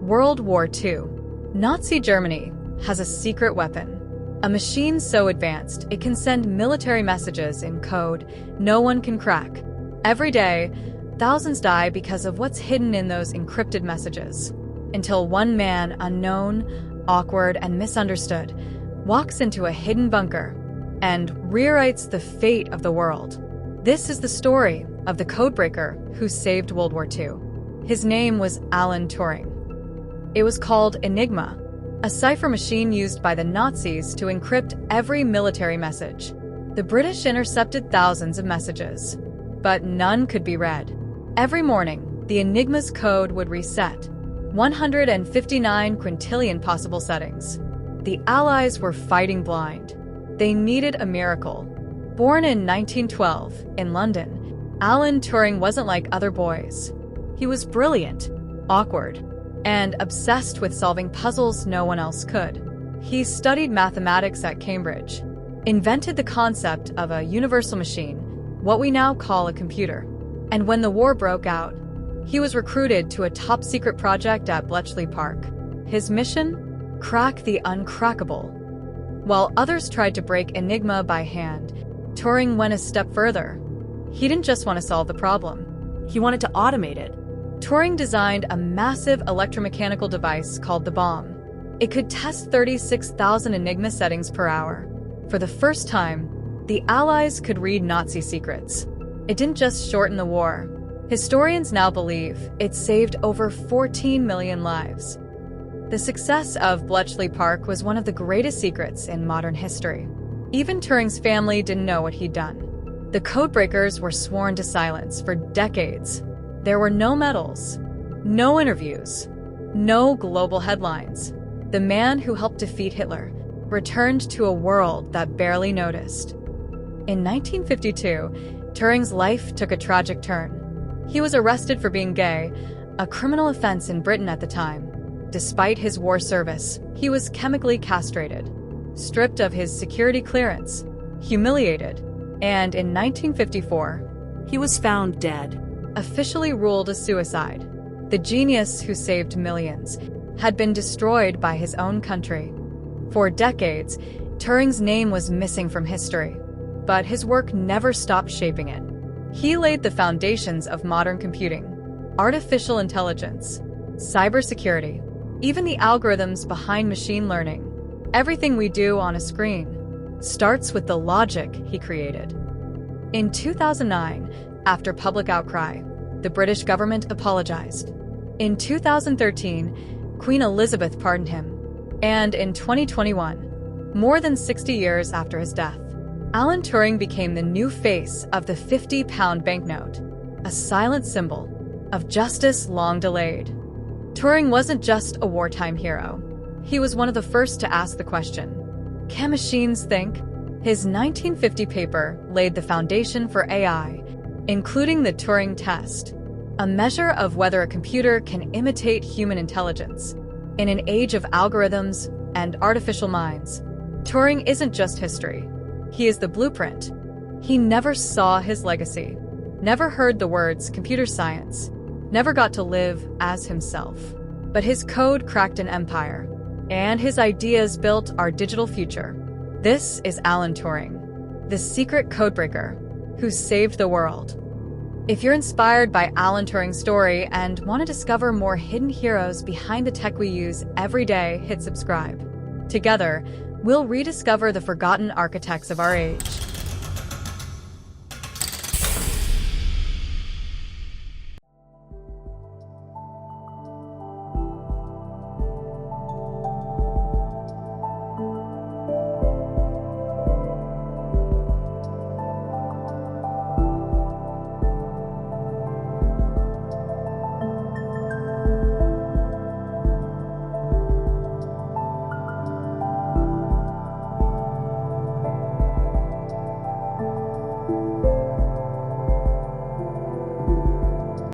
World War II. Nazi Germany has a secret weapon. A machine so advanced it can send military messages in code no one can crack. Every day, thousands die because of what's hidden in those encrypted messages. Until one man, unknown, awkward, and misunderstood, walks into a hidden bunker and rewrites the fate of the world. This is the story of the Codebreaker who saved World War II. His name was Alan Turing. It was called Enigma, a cipher machine used by the Nazis to encrypt every military message. The British intercepted thousands of messages, but none could be read. Every morning, the Enigma's code would reset, 159 quintillion possible settings. The Allies were fighting blind. They needed a miracle. Born in 1912 in London, Alan Turing wasn't like other boys. He was brilliant, awkward, and obsessed with solving puzzles no one else could. He studied mathematics at Cambridge, invented the concept of a universal machine, what we now call a computer. And when the war broke out, he was recruited to a top-secret project at Bletchley Park. His mission? Crack the uncrackable. While others tried to break Enigma by hand, Turing went a step further. He didn't just want to solve the problem. He wanted to automate it. Turing designed a massive electromechanical device called the Bombe. It could test 36,000 Enigma settings per hour. For the first time, the Allies could read Nazi secrets. It didn't just shorten the war. Historians now believe it saved over 14 million lives. The success of Bletchley Park was one of the greatest secrets in modern history. Even Turing's family didn't know what he'd done. The Codebreakers were sworn to silence for decades. There were no medals, no interviews, no global headlines. The man who helped defeat Hitler returned to a world that barely noticed. In 1952, Turing's life took a tragic turn. He was arrested for being gay, a criminal offense in Britain at the time. Despite his war service, he was chemically castrated, stripped of his security clearance, humiliated, and in 1954, he was found dead. Officially ruled a suicide. The genius who saved millions had been destroyed by his own country. For decades, Turing's name was missing from history, but his work never stopped shaping it. He laid the foundations of modern computing, artificial intelligence, cybersecurity, even the algorithms behind machine learning. Everything we do on a screen starts with the logic he created. In 2009, after public outcry, the British government apologized. In 2013, Queen Elizabeth pardoned him. And in 2021, more than 60 years after his death, Alan Turing became the new face of the 50-pound banknote, a silent symbol of justice long delayed. Turing wasn't just a wartime hero. He was one of the first to ask the question, can machines think? His 1950 paper laid the foundation for AI, including the Turing test, a measure of whether a computer can imitate human intelligence. In an age of algorithms and artificial minds, Turing isn't just history. He is the blueprint. He never saw his legacy, never heard the words computer science, never got to live as himself. But his code cracked an empire, and his ideas built our digital future. This is Alan Turing, the secret codebreaker who saved the world. If you're inspired by Alan Turing's story and want to discover more hidden heroes behind the tech we use every day, hit subscribe. Together, we'll rediscover the forgotten architects of our age.